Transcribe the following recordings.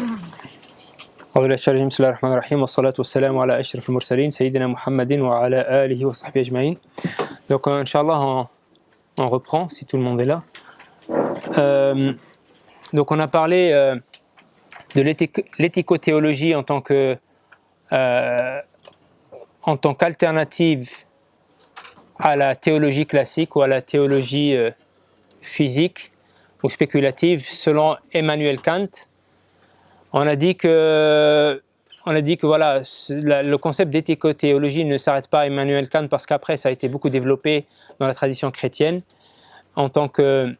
أعوذ بالله من الشيطان الرجيم بسم الله الرحمن الرحيم والصلاة والسلام على أشرف المرسلين سيدنا محمد وعلى آله وصحبه أجمعين. Donc Inch'Allah on reprend si tout le monde est là. Donc on a parlé de l'éthicothéologie en tant qu'alternative à la théologie classique ou à la théologie physique ou spéculative selon Emmanuel Kant. On a dit que voilà, le concept d'éthicothéologie ne s'arrête pas à Emmanuel Kant parce qu'après ça a été beaucoup développé dans la tradition chrétienne en tant que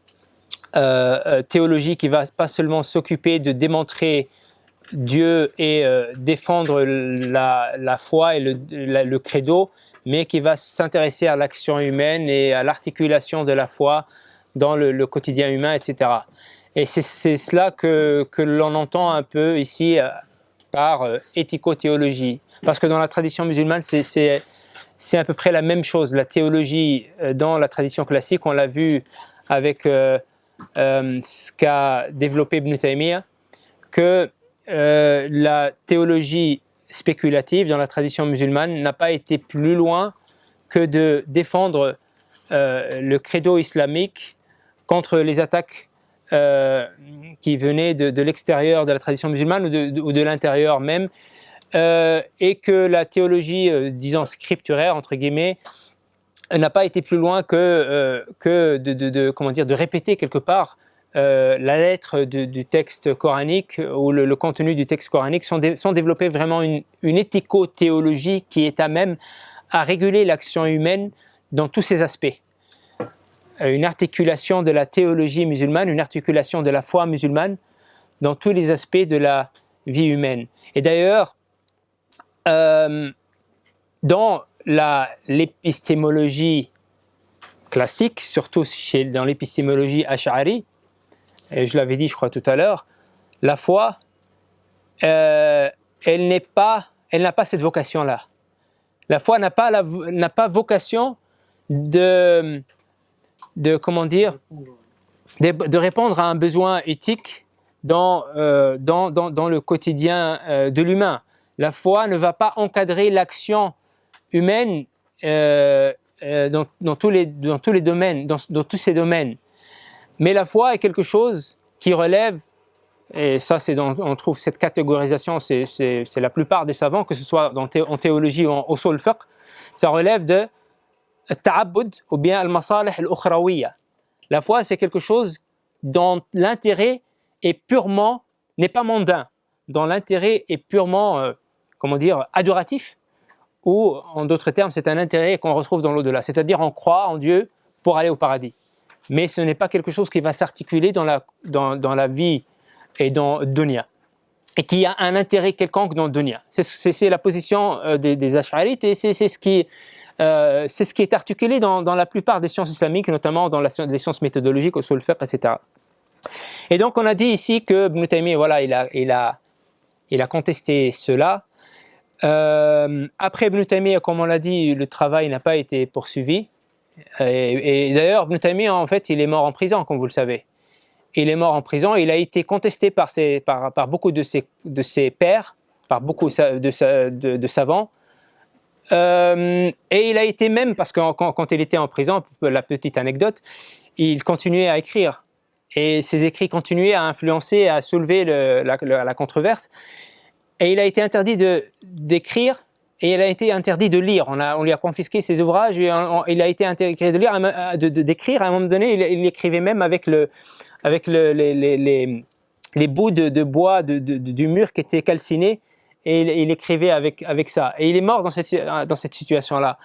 théologie qui va pas seulement s'occuper de démontrer Dieu et défendre la foi et le credo, mais qui va s'intéresser à l'action humaine et à l'articulation de la foi dans le quotidien humain, etc. Et c'est cela que l'on entend un peu ici par éthicothéologie. Parce que dans la tradition musulmane, c'est à peu près la même chose. La théologie dans la tradition classique, on l'a vu avec ce qu'a développé Ibn Taymiyyah, que la théologie spéculative dans la tradition musulmane n'a pas été plus loin que de défendre le credo islamique contre les attaques qui venaient de l'extérieur de la tradition musulmane ou de l'intérieur même, et que la théologie, disons scripturaire entre guillemets, n'a pas été plus loin que de répéter quelque part la lettre du texte coranique ou le contenu du texte coranique, sans développer vraiment une éthico-théologie qui est à même à réguler l'action humaine dans tous ses aspects. Une articulation de la théologie musulmane, une articulation de la foi musulmane dans tous les aspects de la vie humaine. Et d'ailleurs, dans l'épistémologie classique, surtout dans l'épistémologie ash'ari, et je l'avais dit je crois tout à l'heure, la foi, elle n'a pas cette vocation-là. La foi n'a pas vocation de répondre à un besoin éthique dans le quotidien de l'humain. La foi ne va pas encadrer l'action humaine dans tous les domaines, dans tous ces domaines. Mais la foi est quelque chose qui relève, et ça on trouve cette catégorisation, c'est la plupart des savants, que ce soit en théologie ou en usul fiqh, ça relève de al-ta'abbud ou bien al-masalih al-ukhrawiyya. La foi, c'est quelque chose dont l'intérêt n'est pas mondain, dont l'intérêt est purement, adoratif, ou en d'autres termes, c'est un intérêt qu'on retrouve dans l'au-delà, c'est-à-dire on croit en Dieu pour aller au paradis. Mais ce n'est pas quelque chose qui va s'articuler dans la vie et dans dunya, et qui a un intérêt quelconque dans dunya. C'est la position des ash'arites, et c'est ce qui est articulé dans la plupart des sciences islamiques, notamment dans les sciences méthodologiques, usul fiqh, etc. Et donc on a dit ici que Ibn Taymiyyah, voilà, il a contesté cela. Après Ibn Taymiyyah, comme on l'a dit, le travail n'a pas été poursuivi. Et d'ailleurs, Ibn Taymiyyah, en fait, il est mort en prison, comme vous le savez. Il est mort en prison, il a été contesté par beaucoup de ses pairs, par beaucoup de savants. Et il a été même, parce que quand il était en prison, la petite anecdote, il continuait à écrire. Et ses écrits continuaient à influencer, à soulever la controverse. Et il a été interdit d'écrire, et il a été interdit de lire. On lui a confisqué ses ouvrages, et il a été interdit de lire, d'écrire. À un moment donné, il écrivait même avec les bouts de bois du mur qui étaient calcinés, et il écrivait avec ça. Et il est mort dans cette situation-là.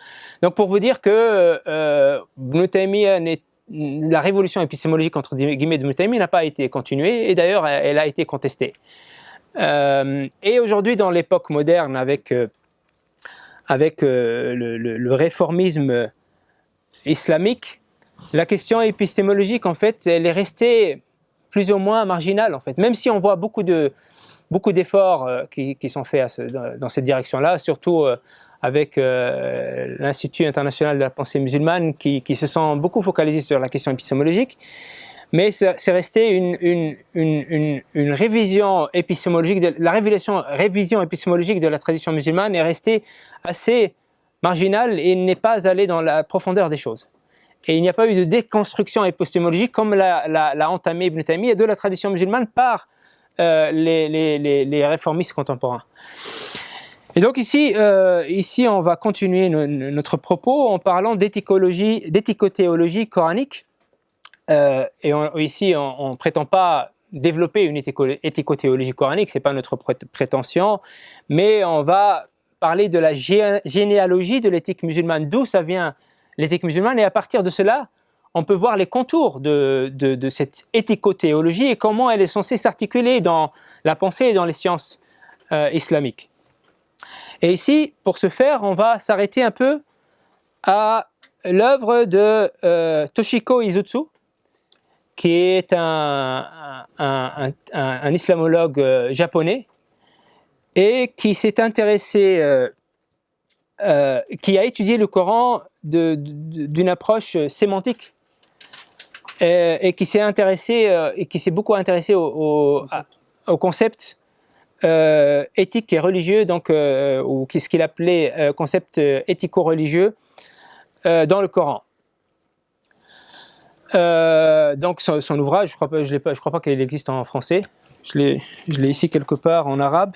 Donc pour vous dire que Ibn Taymiyyah, la révolution épistémologique entre guillemets de Ibn Taymiyyah n'a pas été continuée, et d'ailleurs elle a été contestée. Et aujourd'hui, dans l'époque moderne, avec le réformisme islamique, la question épistémologique, en fait, elle est restée plus ou moins marginale, en fait. Même si on voit beaucoup d'efforts qui sont faits dans cette direction-là, surtout avec l'Institut international de la pensée musulmane qui se sont beaucoup focalisés sur la question épistémologique. mais c'est resté une révision épistémologique, révision épistémologique de la tradition musulmane est restée assez marginale et n'est pas allée dans la profondeur des choses. Et il n'y a pas eu de déconstruction épistémologique comme l'a entamé Ibn Taymiyyah de la tradition musulmane par les réformistes contemporains. Et donc ici, on va continuer notre propos en parlant d'éthicothéologie coranique. Ici, on ne prétend pas développer une éthicothéologie coranique, ce n'est pas notre prétention, mais on va parler de la généalogie de l'éthique musulmane, d'où ça vient l'éthique musulmane, et à partir de cela, on peut voir les contours de cette éthicothéologie et comment elle est censée s'articuler dans la pensée et dans les sciences islamiques. Et ici, pour ce faire, on va s'arrêter un peu à l'œuvre de Toshiko Izutsu, qui est un islamologue japonais et qui s'est intéressé, qui a étudié le Coran d'une approche sémantique et qui s'est beaucoup intéressé au concept éthique et religieux, donc ou ce qu'il appelait concept éthico-religieux dans le Coran. Donc son ouvrage, je crois pas qu'il existe en français. Je l'ai ici quelque part en arabe,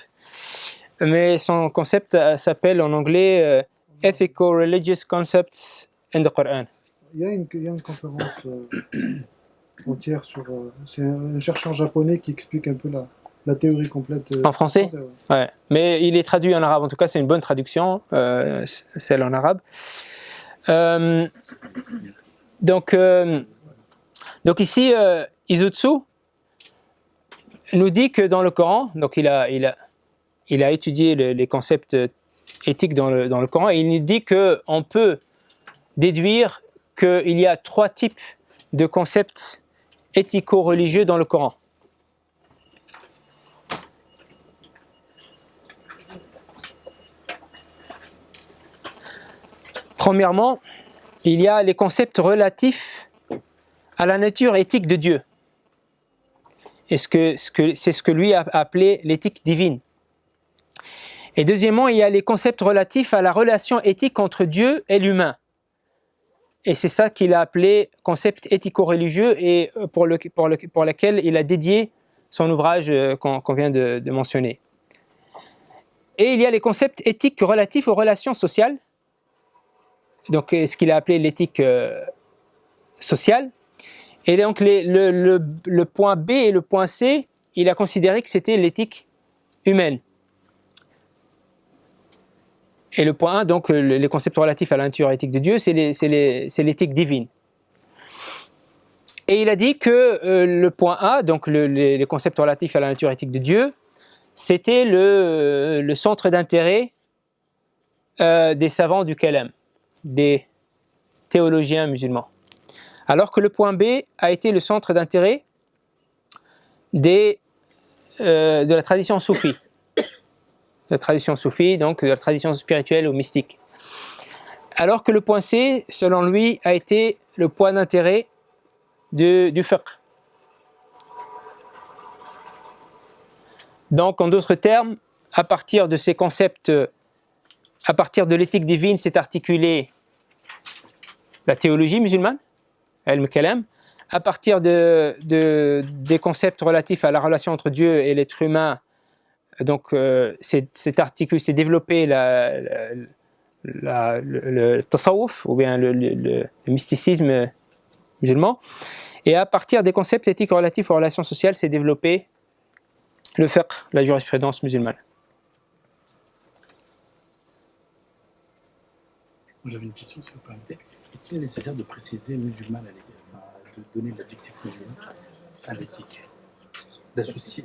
mais son concept s'appelle en anglais Ethico-Religious Concepts in the Quran. Il y a une conférence entière sur. C'est un chercheur japonais qui explique un peu la théorie complète. En français, ouais. Mais il est traduit en arabe. En tout cas, c'est une bonne traduction, celle en arabe. Donc ici, Izutsu nous dit que dans le Coran, donc il a étudié les concepts éthiques dans le Coran, et il nous dit qu'on peut déduire qu'il y a 3 types de concepts éthico-religieux dans le Coran. Premièrement, il y a les concepts relatifs à la nature éthique de Dieu. Et c'est ce que lui a appelé l'éthique divine. Et deuxièmement, il y a les concepts relatifs à la relation éthique entre Dieu et l'humain. Et c'est ça qu'il a appelé concept éthico-religieux et pour lequel il a dédié son ouvrage qu'on vient de mentionner. Et il y a les concepts éthiques relatifs aux relations sociales, donc ce qu'il a appelé l'éthique sociale. Et donc le point B et le point C, il a considéré que c'était l'éthique humaine. Et le point 1, donc les concepts relatifs à la nature éthique de Dieu, c'est l'éthique divine. Et il a dit que le point A, donc les concepts relatifs à la nature éthique de Dieu, c'était le centre d'intérêt des savants du Kalam, des théologiens musulmans. Alors que le point B a été le centre d'intérêt de la tradition soufie. La tradition soufie, donc de la tradition spirituelle ou mystique. Alors que le point C, selon lui, a été le point d'intérêt du fiqh. Donc, en d'autres termes, à partir de ces concepts, à partir de l'éthique divine, s'est articulée la théologie musulmane, al-Kalam. À partir des concepts relatifs à la relation entre Dieu et l'être humain, donc cet article s'est développé le tasawwuf, ou bien le mysticisme musulman. Et à partir des concepts éthiques relatifs aux relations sociales, s'est développé le fiqh, la jurisprudence musulmane. J'avais une question, si vous permettez. Est-il nécessaire de préciser musulman, de donner l'adjectif musulman à l'éthique, d'associer,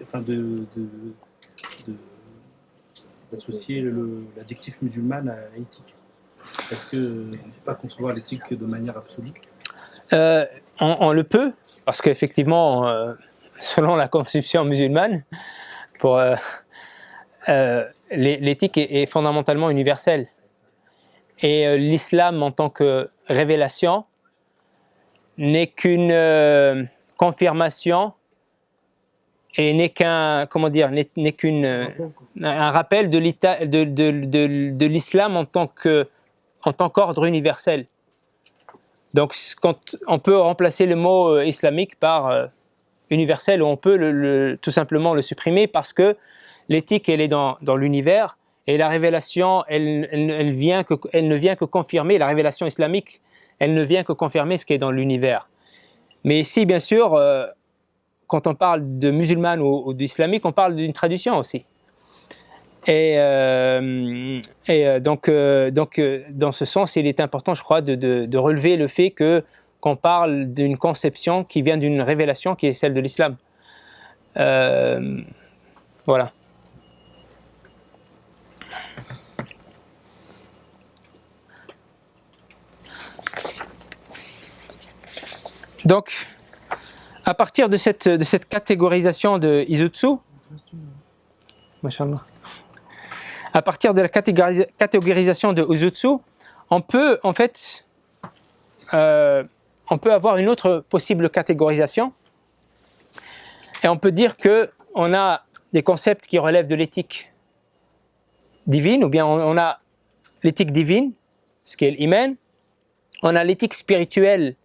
d'associer l'adjectif musulman à l'éthique? Est-ce qu'on ne peut pas concevoir l'éthique de manière absolue? On le peut, parce qu'effectivement, selon la conception musulmane, l'éthique est fondamentalement universelle. Et l'islam, en tant que révélation, n'est qu'une confirmation et n'est qu'un, comment dire, n'est qu'une un rappel de l'islam en tant qu'ordre universel. Donc, quand on peut remplacer le mot islamique par universel, ou on peut tout simplement le supprimer parce que l'éthique, elle est dans l'univers et la révélation, elle ne vient que confirmer, la révélation islamique, elle ne vient que confirmer ce qui est dans l'univers. Mais ici, bien sûr, quand on parle de musulmane ou d'islamique, on parle d'une tradition aussi. Et donc, dans ce sens, il est important, je crois, de relever le fait qu'on parle d'une conception qui vient d'une révélation qui est celle de l'islam. Voilà. Donc, à partir de cette catégorisation de Izutsu, Mashallah. À partir de la catégorisation de Izutsu, on peut en fait avoir une autre possible catégorisation et on peut dire que on a des concepts qui relèvent de l'éthique divine, ou bien on a l'éthique divine, ce qui est l'iman, on a l'éthique spirituelle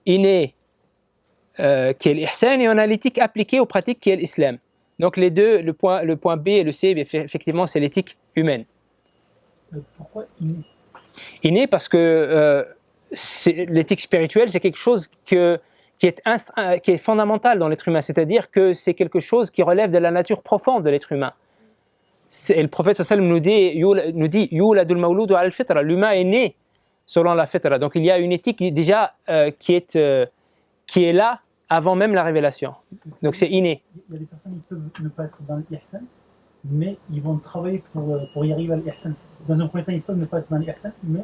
innée, qui est l'ihsan, et on a l'éthique appliquée aux pratiques qui est l'islam. Donc les deux, le point B et le C, effectivement, c'est l'éthique humaine. Pourquoi innée? Innée parce que l'éthique spirituelle, c'est quelque chose qui est fondamental dans l'être humain, c'est-à-dire que c'est quelque chose qui relève de la nature profonde de l'être humain. Et le prophète sallallahu alayhi wa sallam nous dit yuladul mawludu ala al-fitra, l'humain est né selon la fitra. Donc il y a une éthique déjà qui est là avant même la révélation. Donc c'est inné. Il y a des personnes qui peuvent ne pas être dans l'ihsan, mais ils vont travailler pour y arriver à l'ihsan. Dans un premier temps, ils peuvent ne pas être dans l'ihsan, mais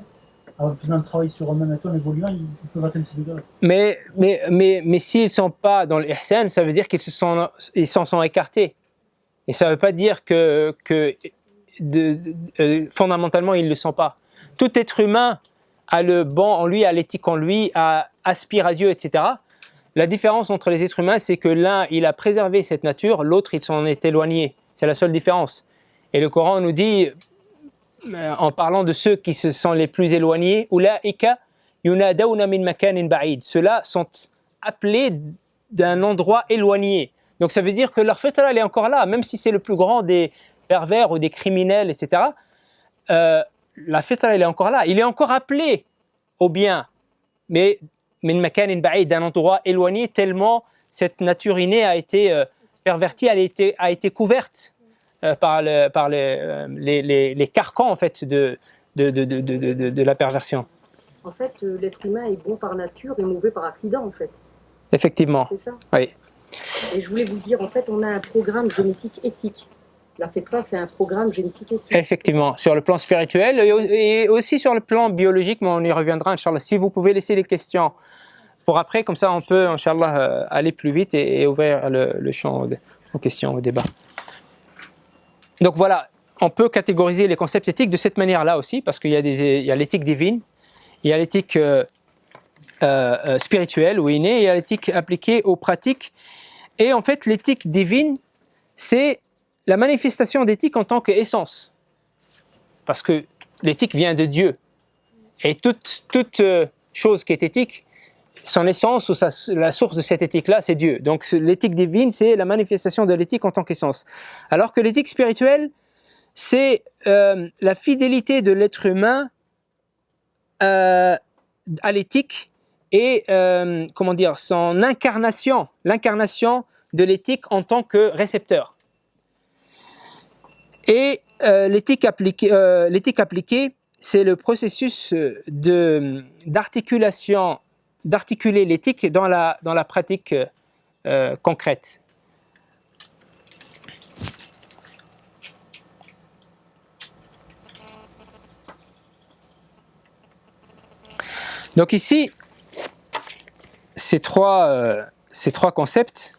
en faisant un travail sur eux-mêmes et en évoluant, ils peuvent atteindre ce degré. Mais s'ils ne sont pas dans l'ihsan, ça veut dire qu'ils s'en sont écartés. Et ça ne veut pas dire que fondamentalement, ils ne le sont pas. Tout être humain a le bon en lui, a l'éthique en lui, aspire à Dieu, etc. La différence entre les êtres humains, c'est que l'un, il a préservé cette nature, l'autre, il s'en est éloigné. C'est la seule différence. Et le Coran nous dit, en parlant de ceux qui se sont les plus éloignés, Ulaika yunadawna min makanin ba'id. Ceux-là sont appelés d'un endroit éloigné. Donc ça veut dire que leur fitra, elle est encore là, même si c'est le plus grand des pervers ou des criminels, etc. La fitra, elle est encore là. Il est encore appelé au bien, mais min makanin ba'id, d'un endroit éloigné, tellement cette nature innée a été pervertie, a été couverte par les carcans en fait de la perversion. En fait, l'être humain est bon par nature et mauvais par accident, en fait. Effectivement. C'est ça. Oui. Et je voulais vous dire, en fait, on a un programme génétique éthique. La fitra, c'est un programme génétique éthique. Effectivement, sur le plan spirituel et aussi sur le plan biologique, mais on y reviendra, Inch'Allah. Si vous pouvez laisser les questions pour après, comme ça on peut, Inch'Allah, aller plus vite et ouvrir le champ aux questions, au débat. Donc voilà, on peut catégoriser les concepts éthiques de cette manière-là aussi, parce qu'il y a l'éthique divine, il y a l'éthique spirituelle ou innée, et il y a l'éthique appliquée aux pratiques. Et en fait, l'éthique divine, c'est la manifestation d'éthique en tant qu'essence. Parce que l'éthique vient de Dieu. Et toute chose qui est éthique, son essence ou la source de cette éthique-là, c'est Dieu. Donc l'éthique divine, c'est la manifestation de l'éthique en tant qu'essence. Alors que l'éthique spirituelle, c'est la fidélité de l'être humain à l'éthique et comment dire, son incarnation, l'incarnation de l'éthique en tant que récepteur. Et l'éthique appliquée, c'est le processus d'articuler l'éthique dans la pratique concrète. Donc ici, ces trois concepts,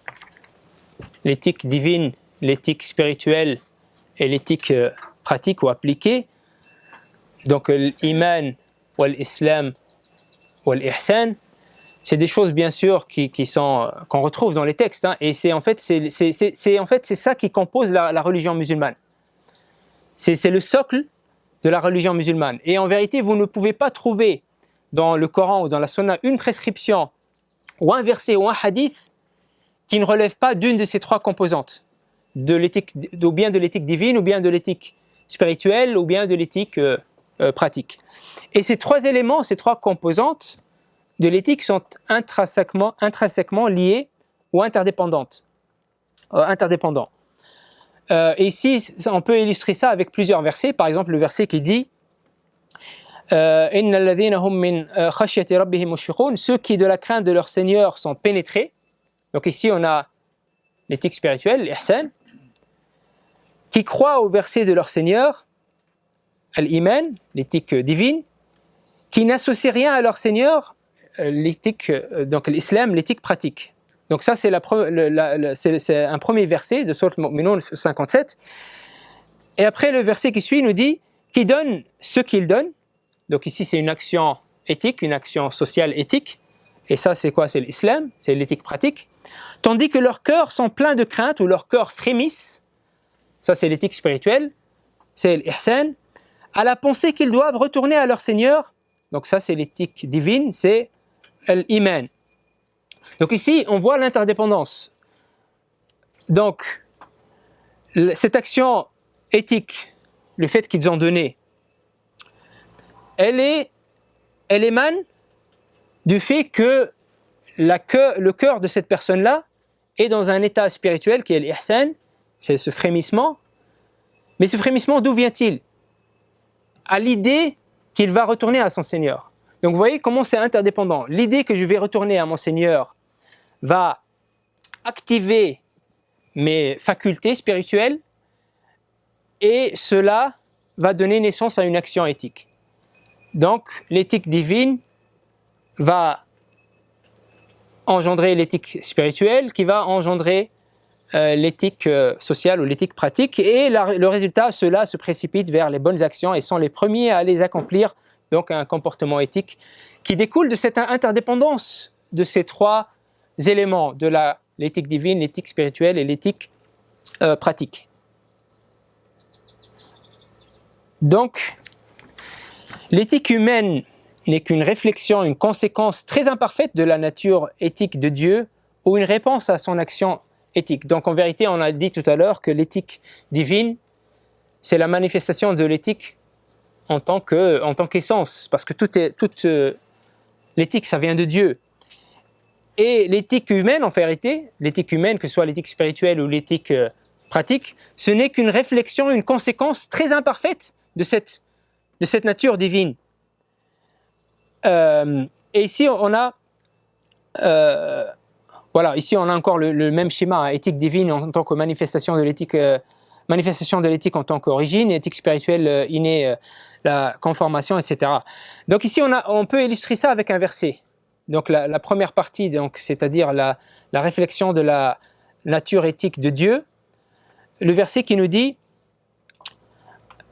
l'éthique divine, l'éthique spirituelle et l'éthique pratique ou appliquée, donc l'iman ou l'islam ou l'ihsan, c'est des choses bien sûr qu'on retrouve dans les textes, hein, et c'est ça qui compose la religion musulmane. C'est le socle de la religion musulmane. Et en vérité, vous ne pouvez pas trouver dans le Coran ou dans la Sunna une prescription ou un verset ou un hadith qui ne relève pas d'une de ces trois composantes, ou bien de l'éthique divine, ou bien de l'éthique spirituelle, ou bien de l'éthique pratique. Et ces trois éléments, ces trois composantes de l'éthique sont intrinsèquement liées ou interdépendants. Et ici, on peut illustrer ça avec plusieurs versets. Par exemple, le verset qui dit ceux qui de la crainte de leur Seigneur sont pénétrés. Donc ici, on a l'éthique spirituelle, l'ihsan, qui croient au verset de leur Seigneur, al-iman, l'éthique divine, qui n'associent rien à leur Seigneur, l'éthique, donc l'islam, l'éthique pratique. Donc ça, c'est un premier verset de Sourate Al-Mu'minun 57. Et après, le verset qui suit nous dit qui donne ce qu'il donne. Donc ici, c'est une action éthique, une action sociale éthique. Et ça, c'est quoi? C'est l'islam, c'est l'éthique pratique. Tandis que leurs cœurs sont pleins de crainte ou leurs cœurs frémissent. Ça, c'est l'éthique spirituelle, c'est l'ihsan. À la pensée qu'ils doivent retourner à leur Seigneur. Donc ça, c'est l'éthique divine, c'est l'iman. Donc ici, on voit l'interdépendance. Donc, cette action éthique, le fait qu'ils ont donné, elle émane du fait que le cœur de cette personne-là est dans un état spirituel qui est l'ihsan, c'est ce frémissement. Mais ce frémissement, d'où vient-il? À l'idée qu'il va retourner à son Seigneur. Donc vous voyez comment c'est interdépendant. L'idée que je vais retourner à mon Seigneur va activer mes facultés spirituelles et cela va donner naissance à une action éthique. Donc l'éthique divine va engendrer l'éthique spirituelle qui va engendrer l'éthique sociale ou l'éthique pratique et le résultat, cela se précipite vers les bonnes actions et sont les premiers à les accomplir, donc un comportement éthique qui découle de cette interdépendance de ces trois éléments, de l'éthique divine, l'éthique spirituelle et l'éthique pratique. Donc, l'éthique humaine n'est qu'une réflexion, une conséquence très imparfaite de la nature éthique de Dieu ou une réponse à son action éthique. Donc en vérité, on a dit tout à l'heure que l'éthique divine, c'est la manifestation de l'éthique en tant qu'essence, parce que toute l'éthique, ça vient de Dieu. Et l'éthique humaine, en vérité, l'éthique humaine, que ce soit l'éthique spirituelle ou l'éthique pratique, ce n'est qu'une réflexion, une conséquence très imparfaite de cette nature divine. Et ici, on a ici on a encore le même schéma, hein, éthique divine en tant que manifestation de l'éthique en tant qu'origine, éthique spirituelle innée, la conformation, etc. Donc ici on peut illustrer ça avec un verset. Donc la première partie, donc c'est-à-dire la réflexion de la nature éthique de Dieu, le verset qui nous dit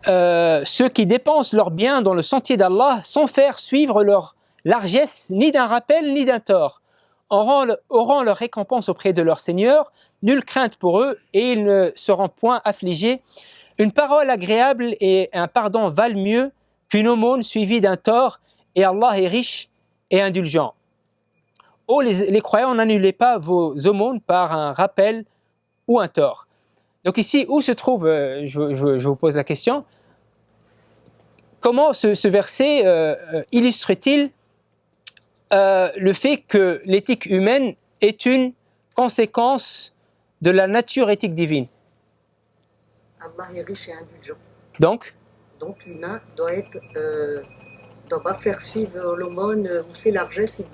ceux qui dépensent leurs biens dans le sentier d'Allah sans faire suivre leur largesse ni d'un rappel ni d'un tort auront leur récompense auprès de leur Seigneur, nulle crainte pour eux et ils ne seront point affligés. Une parole agréable et un pardon valent mieux qu'une aumône suivie d'un tort et Allah est riche et indulgent. Ô les croyants, n'annulez pas vos aumônes par un rappel ou un tort. Donc ici, où se trouve, je vous pose la question, comment ce verset illustre-t-il le fait que l'éthique humaine est une conséquence de la nature éthique divine? Allah est riche et indulgent. Donc l'humain doit pas faire suivre l'aumône ou ses largesses, il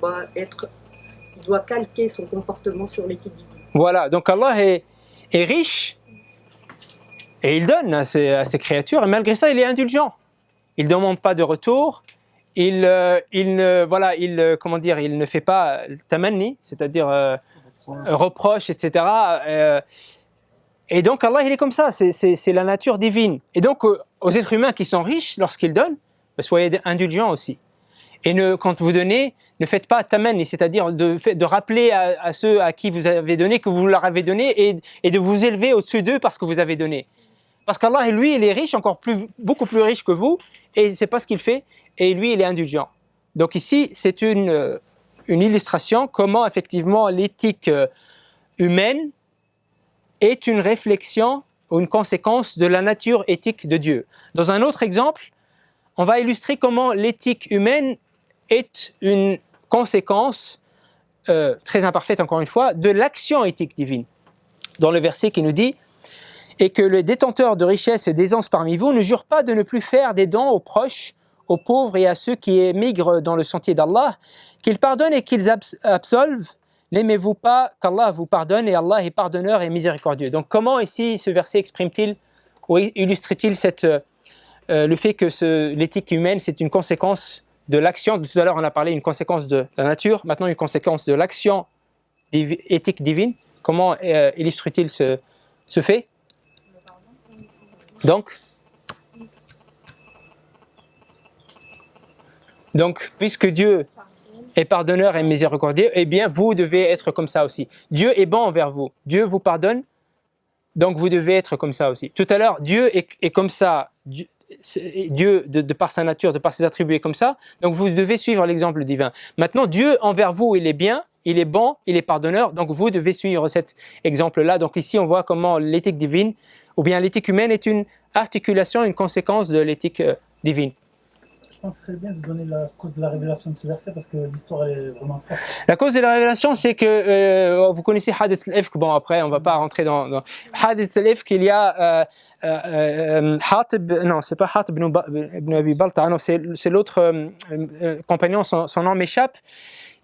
doit calquer son comportement sur l'éthique divine. Voilà, donc Allah est riche et il donne à ses créatures et malgré ça il est indulgent. Il ne demande pas de retour, il ne fait pas tamanni, c'est-à-dire reproche, etc. Et donc Allah il est comme ça, c'est la nature divine. Et donc aux êtres humains qui sont riches, lorsqu'ils donnent, soyez indulgents aussi. Et quand vous donnez, ne faites pas tamanni, c'est-à-dire de rappeler à ceux à qui vous avez donné que vous leur avez donné et de vous élever au-dessus d'eux parce que vous avez donné. Parce qu'Allah, lui, il est riche, beaucoup plus riche que vous, et c'est pas ce qu'il fait, et lui, il est indulgent. Donc ici, c'est une illustration comment effectivement l'éthique humaine est une réflexion ou une conséquence de la nature éthique de Dieu. Dans un autre exemple, on va illustrer comment l'éthique humaine est une conséquence très imparfaite, encore une fois, de l'action éthique divine. Dans le verset qui nous dit « Et que les détenteurs de richesses et d'aisance parmi vous ne jurent pas de ne plus faire des dons aux proches, aux pauvres et à ceux qui émigrent dans le sentier d'Allah, qu'ils pardonnent et qu'ils absolvent. N'aimez-vous pas qu'Allah vous pardonne et Allah est pardonneur et miséricordieux. » Donc comment ici ce verset exprime-t-il ou illustre-t-il le fait que l'éthique humaine c'est une conséquence de l'action. Tout à l'heure on a parlé d'une conséquence de la nature, maintenant une conséquence de l'action éthique divine. Comment illustre-t-il ce fait? Donc, puisque Dieu est pardonneur et miséricordieux, eh bien vous devez être comme ça aussi. Dieu est bon envers vous, Dieu vous pardonne, donc vous devez être comme ça aussi. Tout à l'heure, Dieu est comme ça, Dieu de par sa nature, de par ses attributs est comme ça, donc vous devez suivre l'exemple divin. Maintenant, Dieu envers vous, il est bien, il est bon, il est pardonneur, donc vous devez suivre cet exemple-là. Donc ici, on voit comment l'éthique divine, ou bien l'éthique humaine est une articulation, une conséquence de l'éthique divine. Je pense que ce serait bien de donner la cause de la révélation de ce verset parce que l'histoire est vraiment forte. La cause de la révélation, c'est que vous connaissez Hadith al-Ifk. Bon, après, on ne va pas rentrer dans Hadith al-Ifk. Il y a Hatib, non, c'est pas Hatib ibn Abi Balta, non, c'est l'autre compagnon, son nom m'échappe,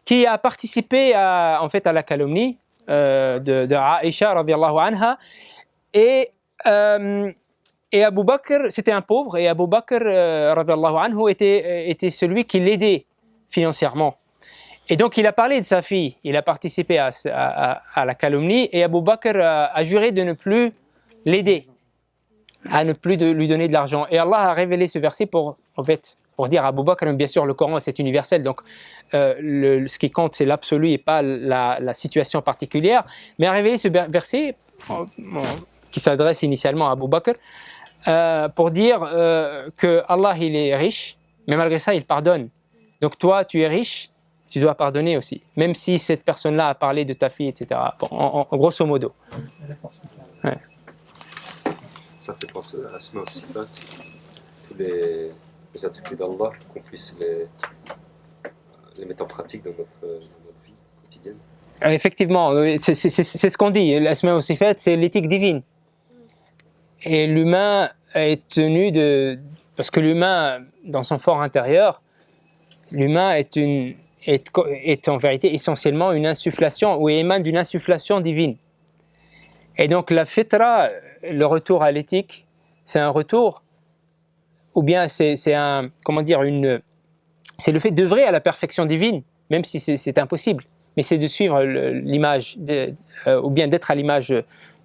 qui a participé en fait à la calomnie de Aïcha radiyallahu anha. Et Abu Bakr, c'était un pauvre, et Abu Bakr radiyallahu anhu était celui qui l'aidait financièrement. Et donc il a parlé de sa fille, il a participé à la calomnie, et Abu Bakr a juré de ne plus l'aider, à ne plus lui donner de l'argent. Et Allah a révélé ce verset pour dire à Abu Bakr, bien sûr le Coran c'est universel, donc ce qui compte c'est l'absolu et pas la situation particulière, mais a révélé ce verset qui s'adresse initialement à Abu Bakr, pour dire que Allah il est riche, mais malgré ça il pardonne. Donc toi tu es riche, tu dois pardonner aussi, même si cette personne-là a parlé de ta fille, etc. Bon, en grosso modo. Ouais. Ça fait penser à Asma wa Sifat, tous les attributs d'Allah, qu'on puisse les mettre en pratique dans notre vie quotidienne. Effectivement, c'est ce qu'on dit. L'Asma wa Sifat, c'est l'éthique divine. Et l'humain est tenu parce que l'humain, dans son fort intérieur, l'humain est en vérité essentiellement une insufflation, ou émane d'une insufflation divine. Et donc la fitra, le retour à l'éthique, c'est un retour, ou bien c'est le fait d'œuvrer à la perfection divine, même si c'est impossible, mais c'est de suivre l'image, ou bien d'être à l'image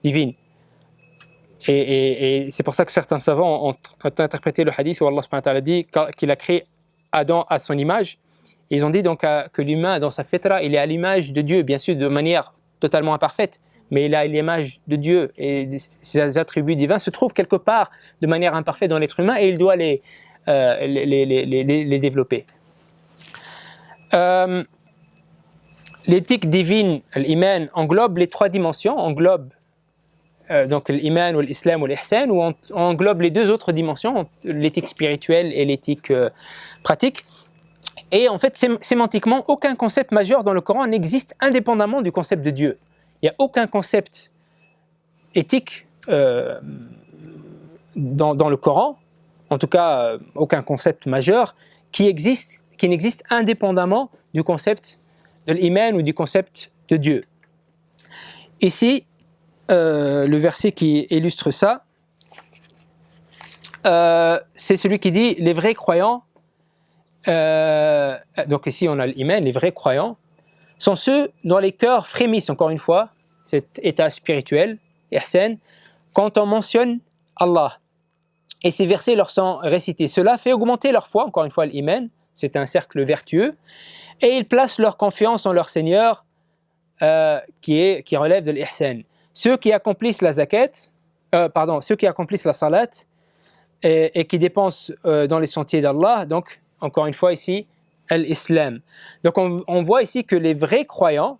divine. Et c'est pour ça que certains savants ont interprété le hadith où Allah subhanahu wa ta'ala dit qu'il a créé Adam à son image. Et ils ont dit donc que l'humain, dans sa fitra, il est à l'image de Dieu, bien sûr de manière totalement imparfaite, mais il a l'image de Dieu et ses attributs divins se trouvent quelque part de manière imparfaite dans l'être humain et il doit les développer. L'éthique divine, l'iman, englobe les trois dimensions, englobe donc l'iman ou l'islam ou l'ihsan, où on englobe les deux autres dimensions, l'éthique spirituelle et l'éthique pratique. Et en fait, sémantiquement, aucun concept majeur dans le Coran n'existe indépendamment du concept de Dieu. Il n'y a aucun concept éthique dans le Coran, en tout cas aucun concept majeur, qui n'existe indépendamment du concept de l'iman ou du concept de Dieu. Ici, le verset qui illustre ça, c'est celui qui dit les vrais croyants. Donc ici on a l'iman, les vrais croyants sont ceux dont les cœurs frémissent, encore une fois, cet état spirituel, ihsan, quand on mentionne Allah. Et ces versets leur sont récités. Cela fait augmenter leur foi, encore une fois l'iman, c'est un cercle vertueux, et ils placent leur confiance en leur Seigneur qui relève de l'ihsan. Ceux qui accomplissent la zakat, ceux qui accomplissent la salat et qui dépensent dans les sentiers d'Allah, donc encore une fois ici, l'islam. Donc on voit ici que les vrais croyants,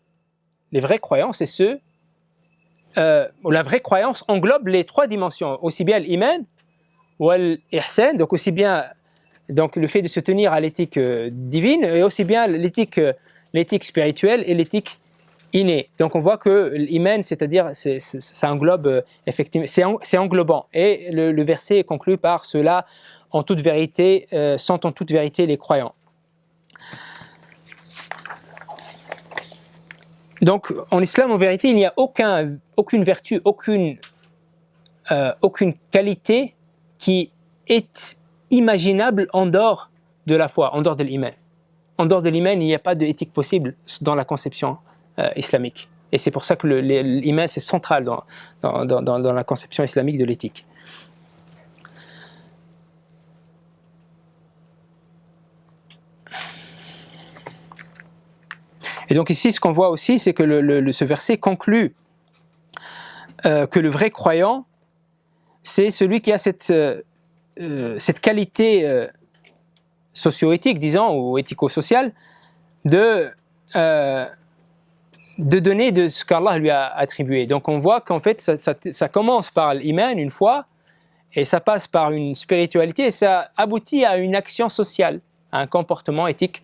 c'est ceux où la vraie croyance englobe les trois dimensions, aussi bien l'iman ou l'ihsan, donc aussi bien donc le fait de se tenir à l'éthique divine, et aussi bien l'éthique spirituelle et l'éthique innée. Donc on voit que l'iman, c'est-à-dire ça englobe effectivement, c'est englobant. Et le verset est conclu par cela en toute vérité, sont en toute vérité les croyants. Donc en islam, en vérité, il n'y a aucune vertu, aucune qualité qui est imaginable en dehors de la foi, en dehors de l'iman. En dehors de l'iman, il n'y a pas d'éthique possible dans la conception islamique. Et c'est pour ça que l'iman, c'est central dans la conception islamique de l'éthique. Et donc ici, ce qu'on voit aussi, c'est que ce verset conclut que le vrai croyant, c'est celui qui a cette qualité socio-éthique, disons, ou éthico-sociale, de donner de ce qu'Allah lui a attribué. Donc on voit qu'en fait, ça commence par l'iman une fois, et ça passe par une spiritualité, et ça aboutit à une action sociale, à un comportement éthique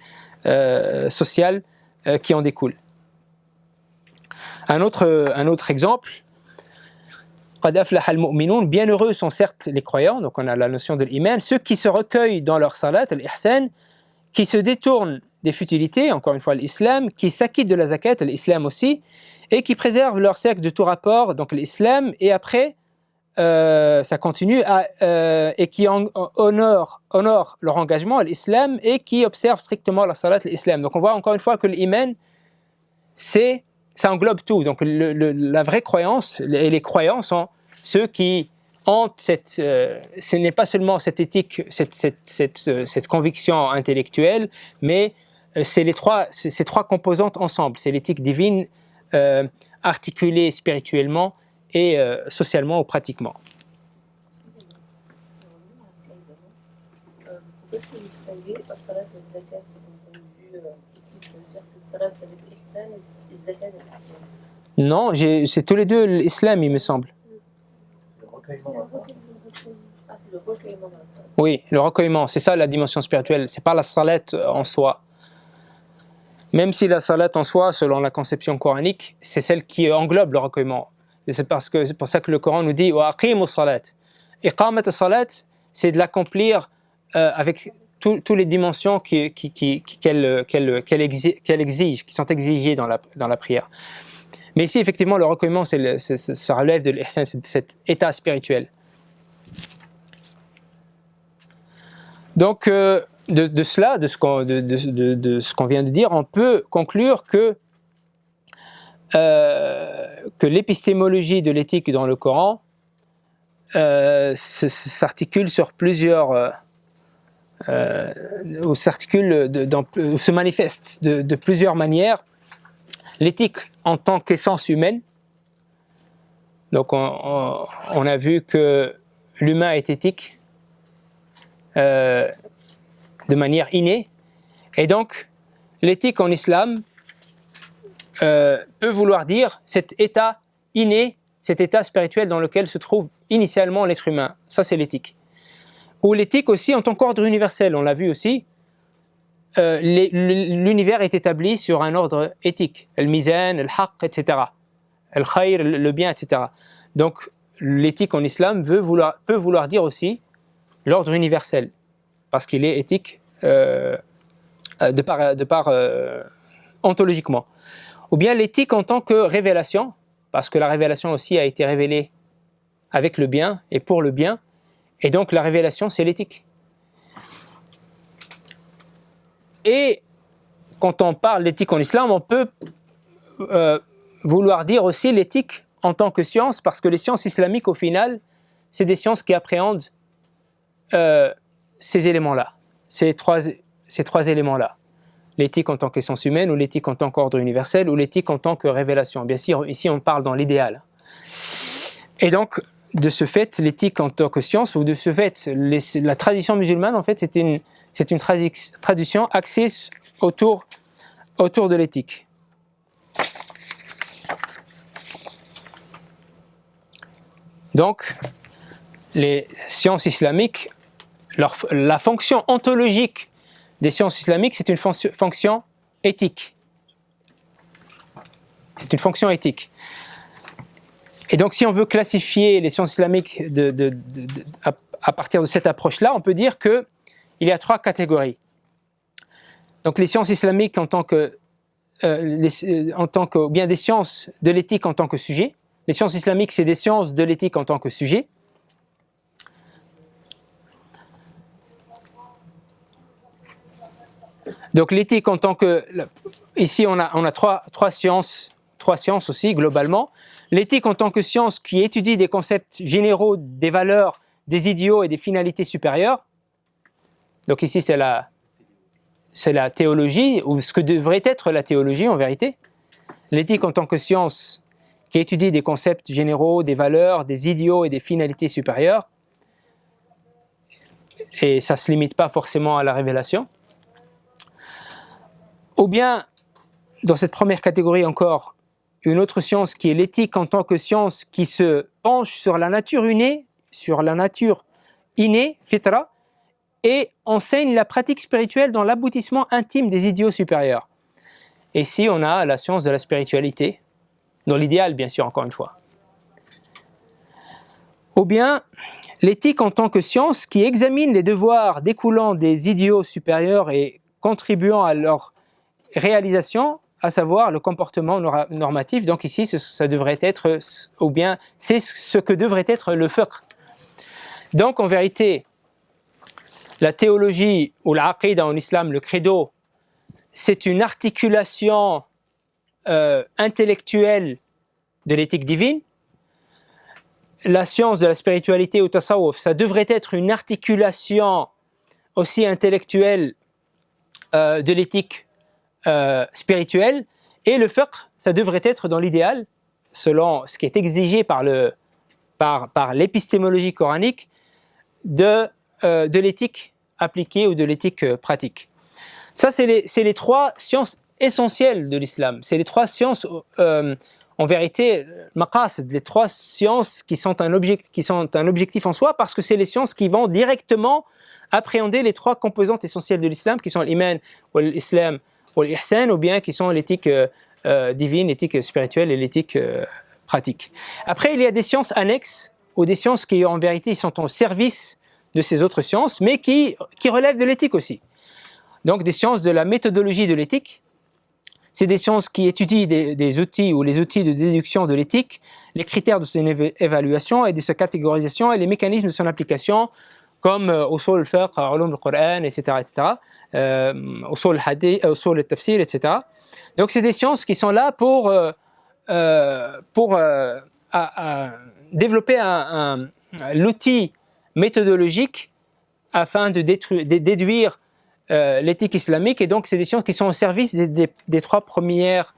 social qui en découle. Un autre exemple, قَدْ أَفْلَحَ الْمُؤْمِنُونَ, bienheureux sont certes les croyants, donc on a la notion de l'iman, ceux qui se recueillent dans leur salat, l'ihsan, qui se détournent des futilités, encore une fois l'islam, qui s'acquittent de la zakat, l'islam aussi, et qui préservent leur cercle de tout rapport, donc l'islam, et après, ça continue, et qui honorent leur engagement à l'islam, et qui observent strictement la salat, l'islam. Donc on voit encore une fois que l'iman, ça englobe tout. Donc la vraie croyance, et les croyants sont ceux qui ont ce n'est pas seulement cette éthique, cette conviction intellectuelle, mais c'est ces trois composantes ensemble. C'est l'éthique divine articulée spirituellement et socialement ou pratiquement. Pourquoi est-ce que vous distinguez la salat et la zakat d'un point de vue éthique? Ça veut dire que salat c'est avec l'ihsan et zakat avec l'islam? Non, c'est tous les deux l'islam, il me semble. Ah, c'est le recueillement dans la salat. Oui, le recueillement, c'est ça la dimension spirituelle. C'est pas la salat en soi. Même si la salat en soi, selon la conception coranique, c'est celle qui englobe le recueillement. Et c'est pour ça que le Coran nous dit « Wa aqimu salat ». Iqamat as-salat, c'est de l'accomplir avec toutes les dimensions qu'elle exige, qui sont exigées dans la prière. Mais ici, effectivement, le recueillement, ça relève de l'ihsan, c'est cet état spirituel. Donc, de cela, de ce qu'on vient de dire, on peut conclure que l'épistémologie de l'éthique dans le Coran s'articule sur plusieurs... ou se manifeste de plusieurs manières. L'éthique en tant qu'essence humaine. Donc on a vu que l'humain est éthique de manière innée. Et donc l'éthique en islam peut vouloir dire cet état inné, cet état spirituel dans lequel se trouve initialement l'être humain. Ça c'est l'éthique. Ou l'éthique aussi en tant qu'ordre universel, on l'a vu aussi, l'univers est établi sur un ordre éthique, le mizan, le haqq, etc. Le khayr, le bien, etc. Donc l'éthique en islam peut vouloir dire aussi l'ordre universel, parce qu'il est éthique de part ontologiquement. Ou bien l'éthique en tant que révélation, parce que la révélation aussi a été révélée avec le bien et pour le bien, et donc la révélation c'est l'éthique. Et quand on parle d'éthique en islam, on peut vouloir dire aussi l'éthique en tant que science, parce que les sciences islamiques au final, c'est des sciences qui appréhendent ces éléments-là, ces trois ces trois éléments-là. L'éthique en tant qu'essence humaine, ou l'éthique en tant qu'ordre universel, ou l'éthique en tant que révélation. Bien sûr, ici on parle dans l'idéal. Et donc, de ce fait, l'éthique en tant que science, ou de ce fait, la tradition musulmane, en fait, c'est une tradition axée autour de l'éthique. Donc, les sciences islamiques, la fonction ontologique des sciences islamiques, c'est une fonction éthique. C'est une fonction éthique. Et donc, si on veut classifier les sciences islamiques à partir de cette approche-là, on peut dire qu'il y a trois catégories. Donc, les sciences islamiques en tant que ou bien des sciences de l'éthique en tant que sujet. Les sciences islamiques, c'est des sciences de l'éthique en tant que sujet. Donc l'éthique en tant que... Ici, on a trois sciences aussi, globalement. L'éthique en tant que science qui étudie des concepts généraux, des valeurs, des idéaux et des finalités supérieures. Donc ici, c'est la théologie, ou ce que devrait être la théologie en vérité. L'éthique en tant que science qui étudie des concepts généraux, des valeurs, des idéaux et des finalités supérieures. Et ça ne se limite pas forcément à la révélation. Ou bien, dans cette première catégorie encore, une autre science qui est l'éthique en tant que science qui se penche sur la nature innée, fitra, et enseigne la pratique spirituelle dans l'aboutissement intime des idéaux supérieurs. Et ici, on a la science de la spiritualité, dans l'idéal, bien sûr, encore une fois. Ou bien, l'éthique en tant que science qui examine les devoirs découlant des idéaux supérieurs et contribuant à leur réalisation, à savoir le comportement normatif. Donc ici, ça devrait être, ou bien c'est ce que devrait être le fiqh. Donc en vérité, la théologie ou l'aqida en islam, le credo, c'est une articulation intellectuelle de l'éthique divine. La science de la spiritualité ou tasawwuf, ça devrait être une articulation aussi intellectuelle de l'éthique spirituelle, et le fiqh, ça devrait être dans l'idéal, selon ce qui est exigé par l'épistémologie coranique, de l'éthique appliquée ou de l'éthique pratique. Ça, c'est les trois sciences essentielles de l'islam. C'est les trois sciences, en vérité, maqasid, les trois sciences qui sont un objectif en soi, parce que c'est les sciences qui vont directement appréhender les trois composantes essentielles de l'islam, qui sont l'iman, l'islam, ou l'ihsan, ou bien qui sont l'éthique divine, l'éthique spirituelle et l'éthique pratique. Après, il y a des sciences annexes, ou des sciences qui en vérité sont au service de ces autres sciences, mais qui relèvent de l'éthique aussi. Donc des sciences de la méthodologie de l'éthique, c'est des sciences qui étudient des outils ou les outils de déduction de l'éthique, les critères de son évaluation et de sa catégorisation et les mécanismes de son application, comme usul al-fiqh, ulum al-Qur'an, etc., usul al-hadith, usul al-tafsir, etc. Donc c'est des sciences qui sont là pour développer l'outil méthodologique afin de déduire l'éthique islamique, et donc c'est des sciences qui sont au service des trois premières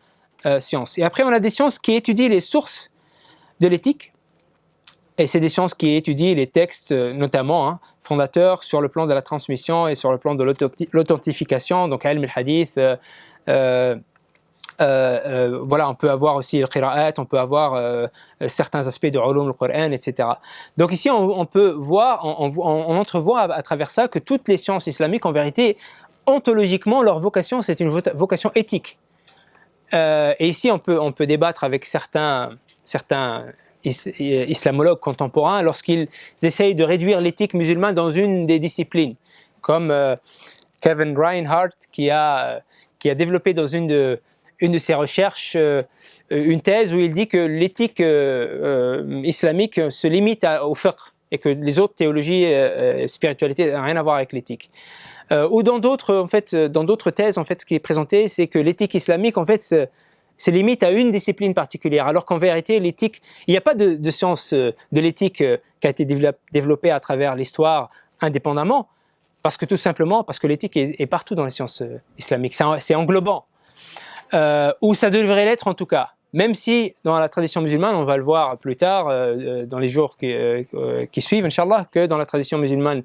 sciences. Et après on a des sciences qui étudient les sources de l'éthique, et c'est des sciences qui étudient les textes notamment fondateurs sur le plan de la transmission et sur le plan de l'authentification, donc ilm al-hadith, voilà, on peut avoir aussi le qira'at, on peut avoir certains aspects de ulum al-Qur'an, etc. Donc ici, on peut voir, on entrevoit à travers ça que toutes les sciences islamiques, en vérité, ontologiquement, leur vocation, c'est une vocation éthique. Et ici, on peut débattre avec certains islamologues contemporains lorsqu'ils essayent de réduire l'éthique musulmane dans une des disciplines, comme Kevin Reinhart, qui a développé dans une de ses recherches une thèse où il dit que l'éthique islamique se limite au fiqh et que les autres théologies spiritualité n'ont rien à voir avec l'éthique. Ou dans d'autres thèses, en fait, ce qui est présenté, c'est que l'éthique islamique, en fait, se limite à une discipline particulière, alors qu'en vérité, l'éthique, il n'y a pas de science de l'éthique qui a été développée à travers l'histoire indépendamment. Parce que tout simplement, parce que l'éthique est partout dans les sciences islamiques, c'est englobant. Ou ça devrait l'être en tout cas. Même si dans la tradition musulmane, on va le voir plus tard, dans les jours qui suivent, Inch'Allah, que dans la tradition musulmane,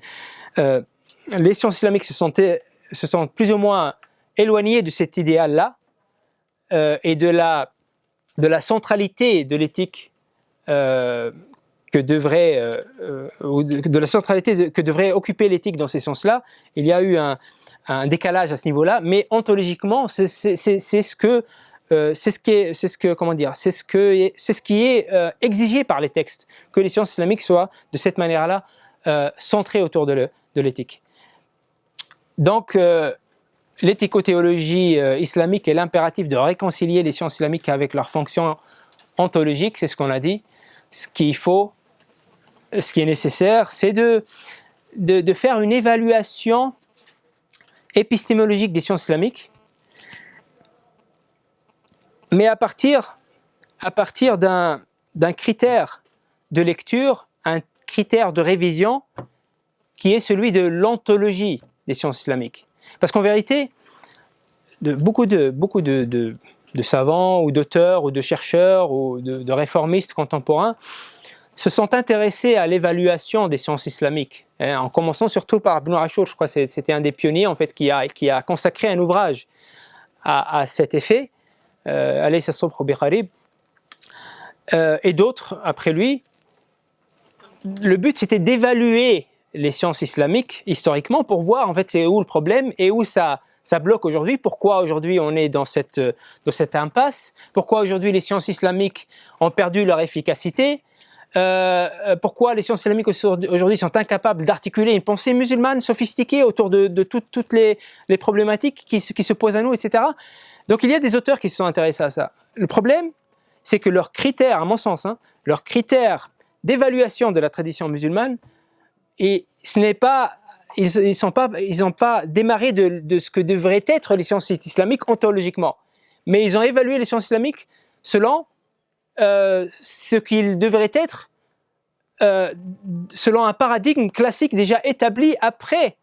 les sciences islamiques se sont plus ou moins éloignées de cet idéal-là et de la centralité de l'éthique que devrait occuper l'éthique dans ces sens-là. Il y a eu un décalage à ce niveau-là, mais ontologiquement, c'est ce qui est exigé par les textes, que les sciences islamiques soient de cette manière-là centrées autour de l'éthique. Donc, l'éthicothéologie islamique et l'impératif de réconcilier les sciences islamiques avec leurs fonctions ontologiques, c'est ce qu'on a dit. Ce qu'il faut, ce qui est nécessaire, c'est de faire une évaluation épistémologique des sciences islamiques, mais à partir d'un critère de lecture, un critère de révision qui est celui de l'ontologie des sciences islamiques. Parce qu'en vérité, beaucoup de savants ou d'auteurs ou de chercheurs ou de réformistes contemporains se sont intéressés à l'évaluation des sciences islamiques, en commençant surtout par Ibn Ashur, je crois que c'était un des pionniers en fait, qui a consacré un ouvrage à cet effet, Alaysa as-subh biqarib, et d'autres après lui. Le but c'était d'évaluer les sciences islamiques historiquement pour voir en fait c'est où le problème et où ça bloque aujourd'hui, pourquoi aujourd'hui on est dans cette impasse, pourquoi aujourd'hui les sciences islamiques ont perdu leur efficacité, pourquoi les sciences islamiques aujourd'hui sont incapables d'articuler une pensée musulmane sophistiquée autour de toutes les problématiques qui se posent à nous, etc. Donc il y a des auteurs qui se sont intéressés à ça. Le problème, c'est que leurs critères, à mon sens, leurs critères d'évaluation de la tradition musulmane, et ce n'est pas, ils n'ont pas démarré de ce que devraient être les sciences islamiques ontologiquement, mais ils ont évalué les sciences islamiques selon ce qu'ils devraient être selon un paradigme classique déjà établi après,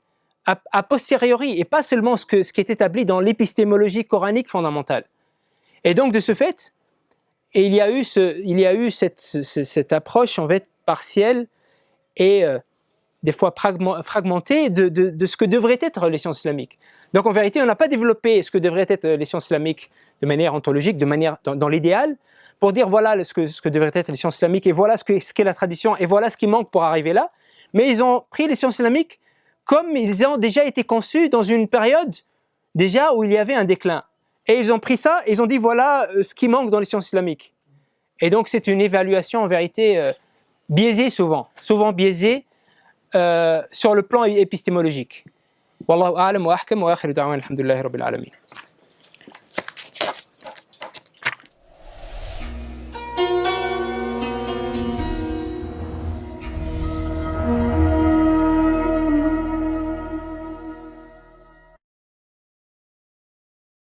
a posteriori, et pas seulement ce qui est établi dans l'épistémologie coranique fondamentale. Et donc de ce fait, il y a eu cette approche en fait partielle et des fois fragmentée de ce que devraient être les sciences islamiques. Donc en vérité, on n'a pas développé ce que devraient être les sciences islamiques de manière ontologique, de manière dans l'idéal, pour dire voilà ce que devraient être les sciences islamiques et voilà ce qu'est la tradition et voilà ce qui manque pour arriver là. Mais ils ont pris les sciences islamiques comme ils ont déjà été conçus dans une période déjà où il y avait un déclin. Et ils ont pris ça et ils ont dit voilà ce qui manque dans les sciences islamiques. Et donc c'est une évaluation en vérité biaisée souvent biaisée sur le plan épistémologique. Wallahu a'lam wa ahkam wa akhiru da'wana alhamdulillahi rabbil alamin.